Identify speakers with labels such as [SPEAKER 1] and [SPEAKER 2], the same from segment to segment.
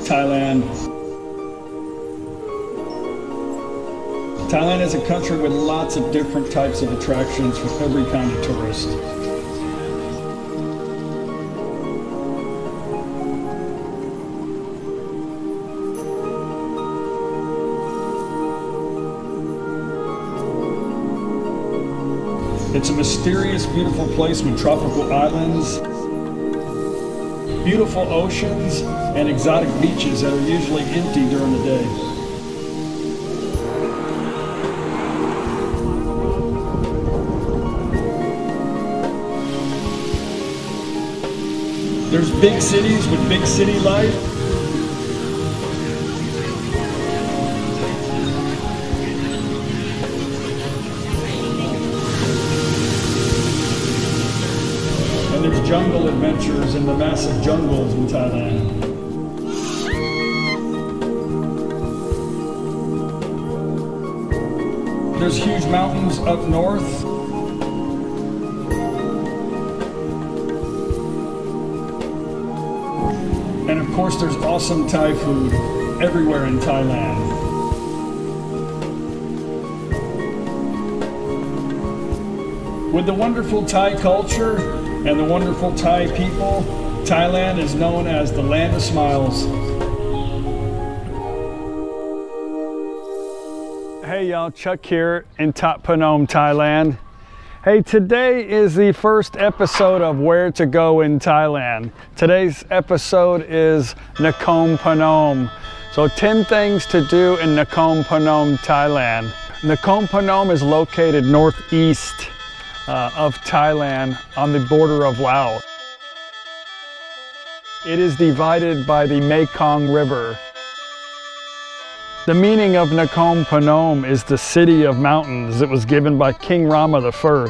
[SPEAKER 1] Thailand. Thailand is a country with lots of different types of attractions for every kind of tourist. It's a mysterious, beautiful place with tropical islands, beautiful oceans, and exotic beaches that are usually empty during the day. There's big cities with big city life. And there's jungle adventures in the massive jungles in Thailand. There's huge mountains up north. And of course, there's awesome Thai food everywhere in Thailand. With the wonderful Thai culture and the wonderful Thai people, Thailand is known as the land of smiles. Hey y'all, Chuck here in Toponym, Thailand. Hey, today is the first episode of Where to Go in Thailand. Today's episode is Nakhon Phanom. So 10 things to do in Nakhon Phanom, Thailand. Nakhon Phanom is located northeast of Thailand on the border of Laos. It is divided by the Mekong River. The meaning of Nakhon Phanom is the city of mountains. It was given by King Rama I.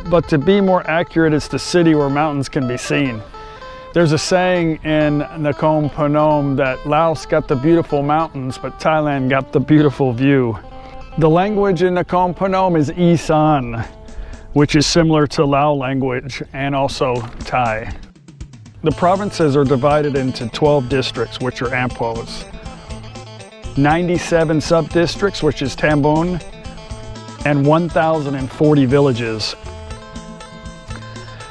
[SPEAKER 1] But to be more accurate, it's the city where mountains can be seen. There's a saying in Nakhon Phanom that Laos got the beautiful mountains, but Thailand got the beautiful view. The language in Nakhon Phanom is Isan, which is similar to Lao language and also Thai. The provinces are divided into 12 districts, which are ampos. 97 sub-districts, which is Tambon, and 1,040 villages.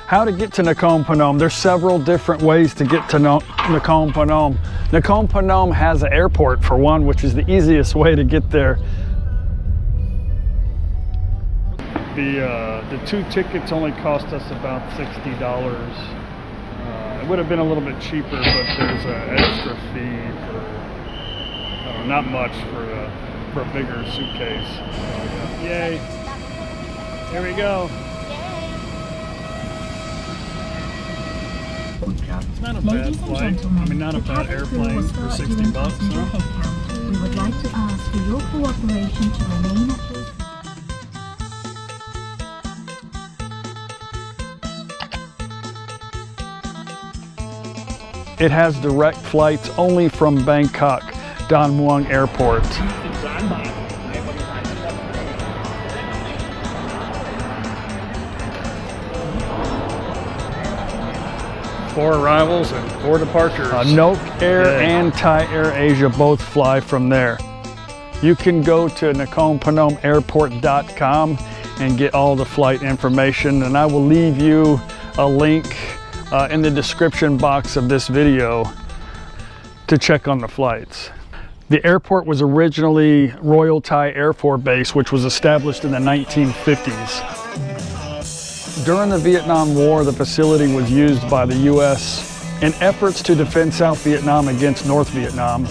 [SPEAKER 1] How to get to Nakhon Phanom? There's several different ways to get to Nakhon Phanom. Nakhon Phanom has an airport for one, which is the easiest way to get there. The two tickets only cost us about $60. It would have been a little bit cheaper, but there's an extra fee for not much for a bigger suitcase. Yay! Here we go. It's not a bad flight. I mean, not a bad airplane for 60 bucks. Huh?
[SPEAKER 2] We would like to ask for your cooperation to remain at your...
[SPEAKER 1] It has direct flights only from Bangkok Don Mueang Airport. 4 arrivals and 4 departures. Nok Air and Thai Air Asia both fly from there. You can go to nakhonphanomairport.com and get all the flight information, and I will leave you a link in the description box of this video to check on the flights. The airport was originally Royal Thai Air Force Base, which was established in the 1950s. During the Vietnam War, the facility was used by the U.S. in efforts to defend South Vietnam against North Vietnam.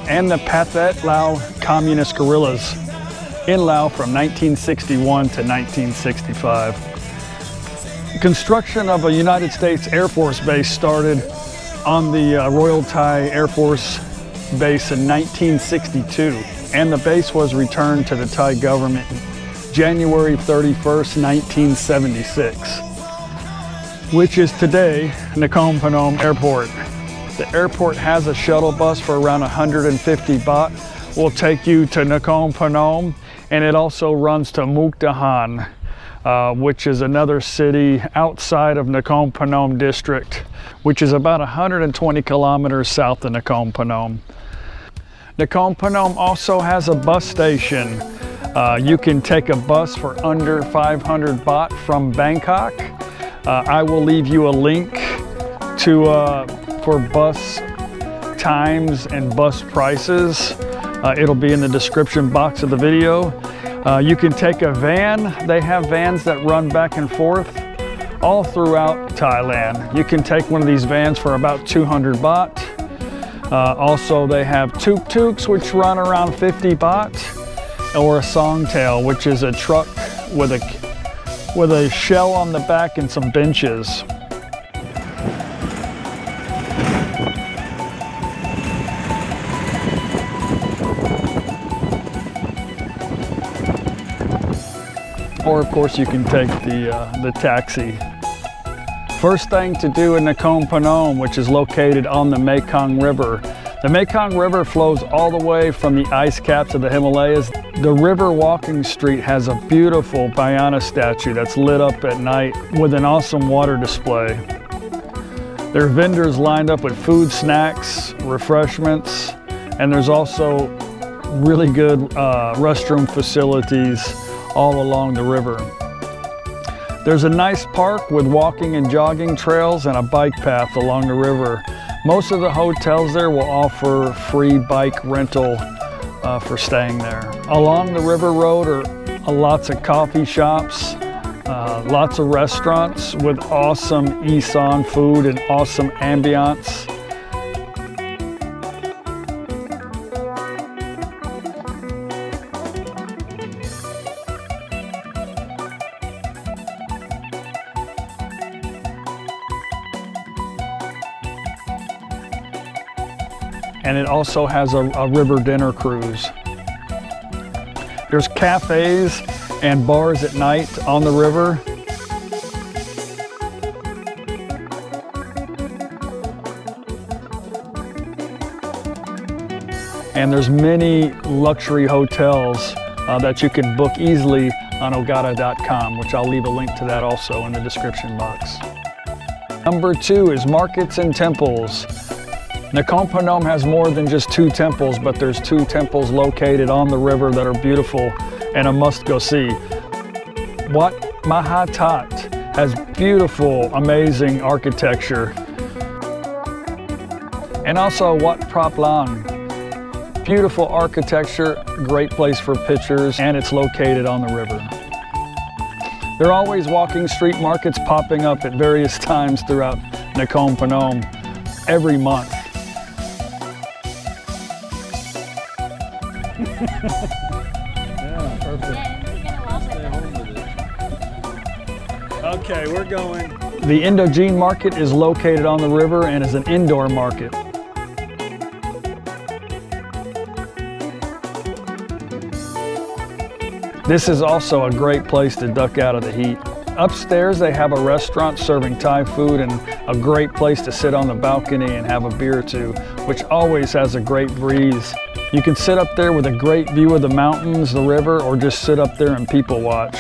[SPEAKER 1] And the Pathet Lao communist guerrillas in Laos from 1961 to 1965. Construction of a United States Air Force base started on the Royal Thai Air Force Base in 1962, and the base was returned to the Thai government January 31st, 1976, which is today Nakhon Phanom Airport. The airport has a shuttle bus for around 150 baht, will take you to Nakhon Phanom, and it also runs to Mukdahan, which is another city outside of Nakhon Phanom district, which is about 120 kilometers south of Nakhon Phanom. Nakhon Phanom also has a bus station. You can take a bus for under 500 baht from Bangkok. I will leave you a link for bus times and bus prices. It'll be in the description box of the video. You can take a van. They have vans that run back and forth all throughout Thailand. You can take one of these vans for about 200 baht. Also, they have tuk-tuks, which run around 50 baht, or a songtail, which is a truck with a shell on the back and some benches. Or of course you can take the taxi. First thing to do in Nakhon Phanom, which is located on the Mekong River. The Mekong River flows all the way from the ice caps of the Himalayas. The river walking street has a beautiful Bayana statue that's lit up at night with an awesome water display. There are vendors lined up with food, snacks, refreshments, and there's also really good restroom facilities all along the river. There's a nice park with walking and jogging trails and a bike path along the river. Most of the hotels there will offer free bike rental for staying there. Along the river road are lots of coffee shops, lots of restaurants with awesome Isan food and awesome ambiance. And it also has a river dinner cruise. There's cafes and bars at night on the river. And there's many luxury hotels that you can book easily on ogata.com, which I'll leave a link to that also in the description box. Number 2 is markets and temples. Nakhon Phanom has more than just 2 temples, but there's 2 temples located on the river that are beautiful and a must go see. Wat Mahatat has beautiful, amazing architecture. And also Wat Prap Lang, beautiful architecture, great place for pictures, and it's located on the river. There are always walking street markets popping up at various times throughout Nakhon Phanom every month.
[SPEAKER 3] Yeah, perfect. Stay home with it.
[SPEAKER 1] Okay, we're going. The Indogene market is located on the river and is an indoor market. This is also a great place to duck out of the heat. Upstairs they have a restaurant serving Thai food and a great place to sit on the balcony and have a beer or two, which always has a great breeze. You can sit up there with a great view of the mountains, the river, or just sit up there and people watch.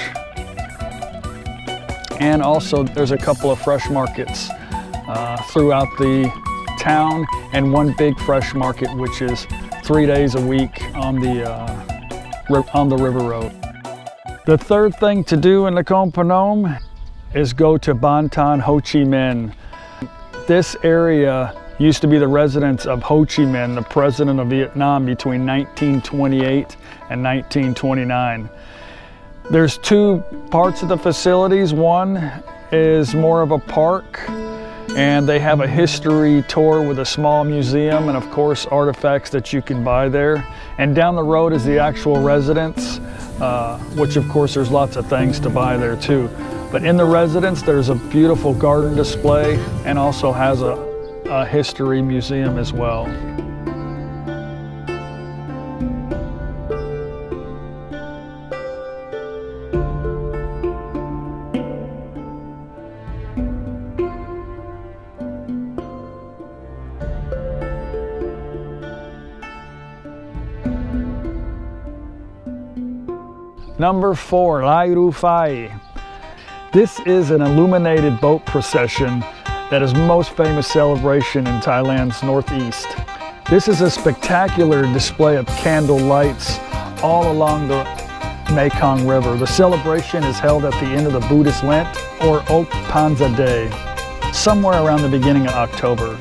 [SPEAKER 1] And also there's a couple of fresh markets throughout the town, and one big fresh market which is 3 days a week on the river road. The third thing to do in Nakhon Phanom is go to Banton Ho Chi Minh. This area used to be the residence of Ho Chi Minh, the president of Vietnam between 1928 and 1929. There's 2 parts of the facilities. One is more of a park, and they have a history tour with a small museum and of course artifacts that you can buy there. And down the road is the actual residence, which of course there's lots of things to buy there too. But in the residence there's a beautiful garden display and also has a history museum as well. Number 4, IFIE. This is an illuminated boat procession that is most famous celebration in Thailand's northeast. This is a spectacular display of candle lights all along the Mekong River. The celebration is held at the end of the Buddhist Lent or Ok Panza Day, somewhere around the beginning of October.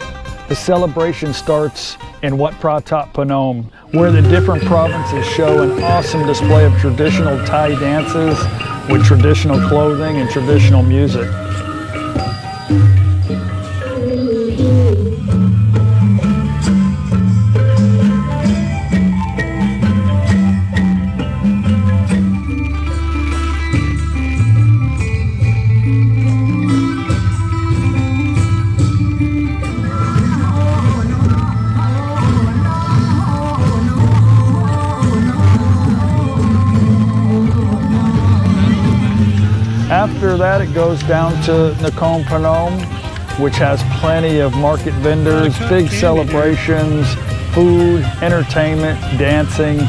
[SPEAKER 1] The celebration starts in Wat Phra Thop Phnom, where the different provinces show an awesome display of traditional Thai dances with traditional clothing and traditional music. After that, it goes down to Nakhon Phanom, which has plenty of market vendors, big celebrations, food, entertainment, dancing,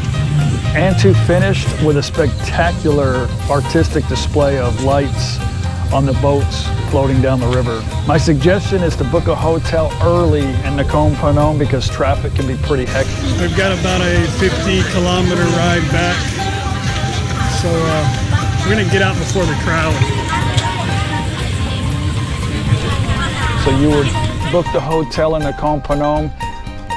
[SPEAKER 1] and to finish with a spectacular artistic display of lights on the boats floating down the river. My suggestion is to book a hotel early in Nakhon Phanom because traffic can be pretty hectic.
[SPEAKER 4] We've got about a 50-kilometer ride back, so we're gonna get out before the crowd.
[SPEAKER 1] So you would book the hotel in Nakhon Phanom,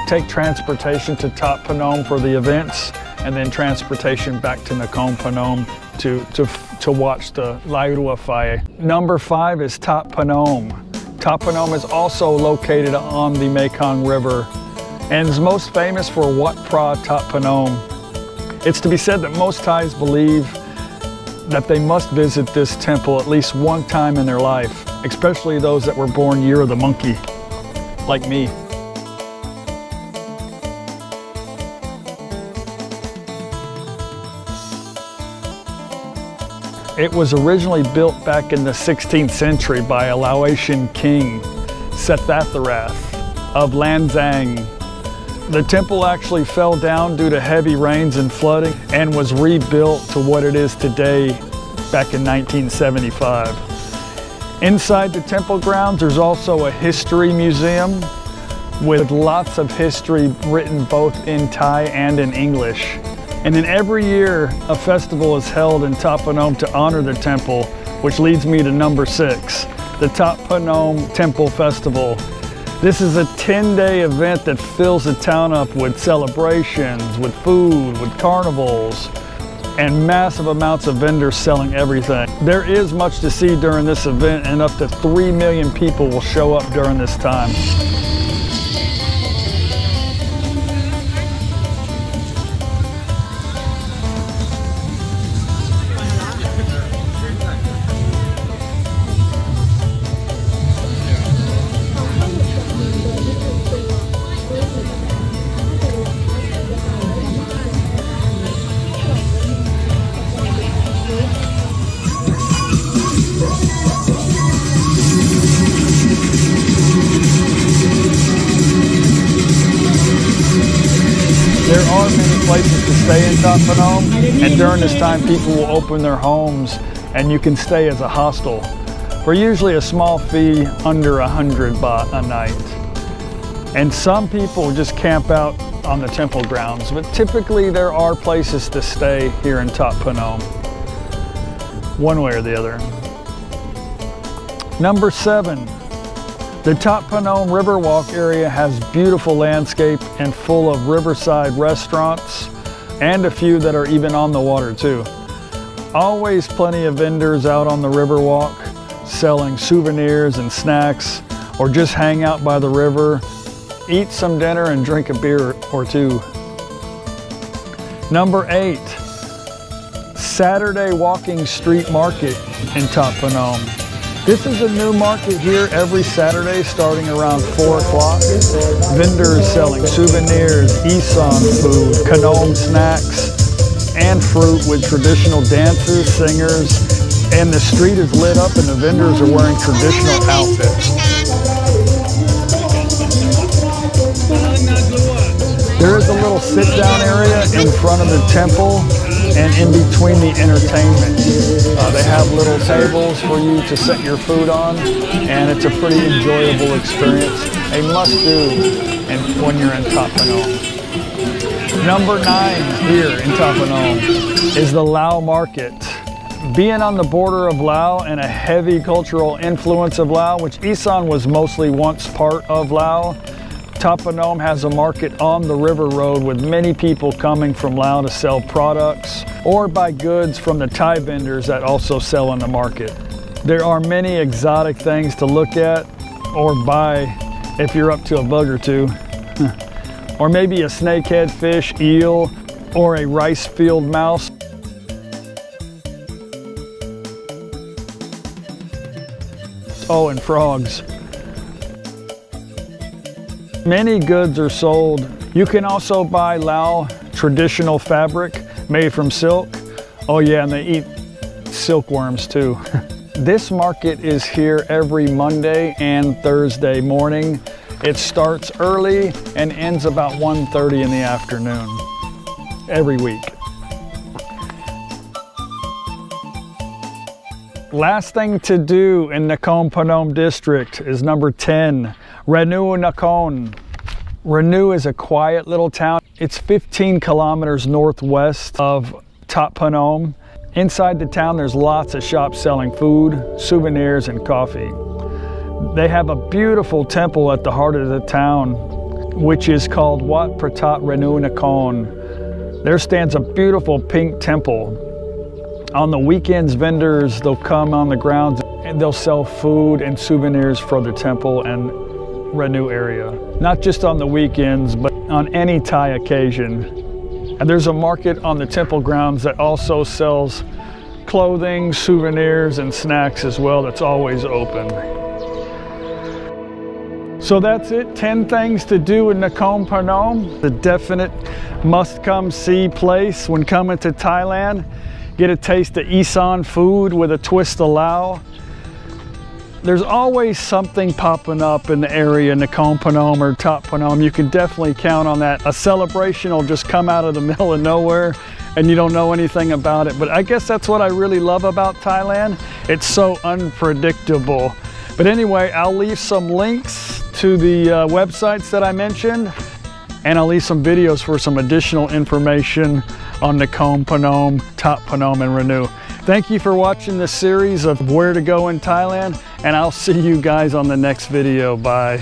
[SPEAKER 1] take transportation to Thop Phanom for the events, and then transportation back to Nakhon Phanom to watch the IFIE. Number 5 is Thop Phanom. Thop Phanom is also located on the Mekong River and is most famous for Wat Phra Thop Phanom. It's to be said that most Thais believe that they must visit this temple at least one time in their life, especially those that were born year of the monkey, like me. It was originally built back in the 16th century by a Laotian king, Sethatharath of Lanzang. The temple actually fell down due to heavy rains and flooding and was rebuilt to what it is today back in 1975. Inside the temple grounds, there's also a history museum with lots of history written both in Thai and in English. And then every year, a festival is held in Thop Phanom to honor the temple, which leads me to number 6, the Thop Phanom Temple Festival. This is a 10-day event that fills the town up with celebrations, with food, with carnivals, and massive amounts of vendors selling everything. There is much to see during this event, and up to 3 million people will show up during this time. There are many places to stay in Thop Phanom, and during this time people will open their homes and you can stay as a hostel for usually a small fee under 100 baht a night. And some people just camp out on the temple grounds, but typically there are places to stay here in Thop Phanom, one way or the other. Number 7. The Thop Phanom Riverwalk area has beautiful landscape and full of riverside restaurants and a few that are even on the water too. Always plenty of vendors out on the Riverwalk selling souvenirs and snacks, or just hang out by the river, eat some dinner and drink a beer or two. Number 8, Saturday Walking Street Market in Thop Phanom. This is a new market here every Saturday starting around 4 o'clock. Vendors selling souvenirs, Isan food, Phanom snacks, and fruit with traditional dances, singers, and the street is lit up and the vendors are wearing traditional outfits. There is a little sit-down area in front of the temple and in between the entertainment. They have little tables for you to set your food on, and it's a pretty enjoyable experience. A must-do when you're in Toponym. Number 9 here in Toponym is the Lao Market. Being on the border of Laos and a heavy cultural influence of Laos, which Isan was mostly once part of Laos, Toponym has a market on the river road with many people coming from Laos to sell products or buy goods from the Thai vendors that also sell in the market. There are many exotic things to look at or buy if you're up to a bug or two. Or maybe a snakehead fish, eel, or a rice field mouse. Oh, and frogs. Many goods are sold. You can also buy Lao traditional fabric made from silk. Oh yeah, and they eat silkworms too. This market is here every Monday and Thursday morning. It starts early and ends about 1:30 in the afternoon every week. Last thing to do in Nakhon Phanom district is number 10, Renu Nakhon. Renu is a quiet little town. It's 15 kilometers northwest of Toponym. Inside the town, there's lots of shops selling food, souvenirs, and coffee. They have a beautiful temple at the heart of the town, which is called Wat Pratat Renu Nakhon. There stands a beautiful pink temple. On the weekends, vendors, they'll come on the grounds and they'll sell food and souvenirs for the temple and Renu area. Not just on the weekends, but on any Thai occasion. And there's a market on the temple grounds that also sells clothing, souvenirs, and snacks as well that's always open. So that's it, 10 things to do in Nakhon Phanom. The definite must-come-see place when coming to Thailand. Get a taste of Isan food with a twist of Lao. There's always something popping up in the area, Nakhon Phanom or Toponym. You can definitely count on that. A celebration will just come out of the middle of nowhere and you don't know anything about it. But I guess that's what I really love about Thailand. It's so unpredictable. But anyway, I'll leave some links to the websites that I mentioned, and I'll leave some videos for some additional information on Nakhon Phanom, Toponym, and Renu. Thank you for watching this series of where to go in Thailand, and I'll see you guys on the next video. Bye.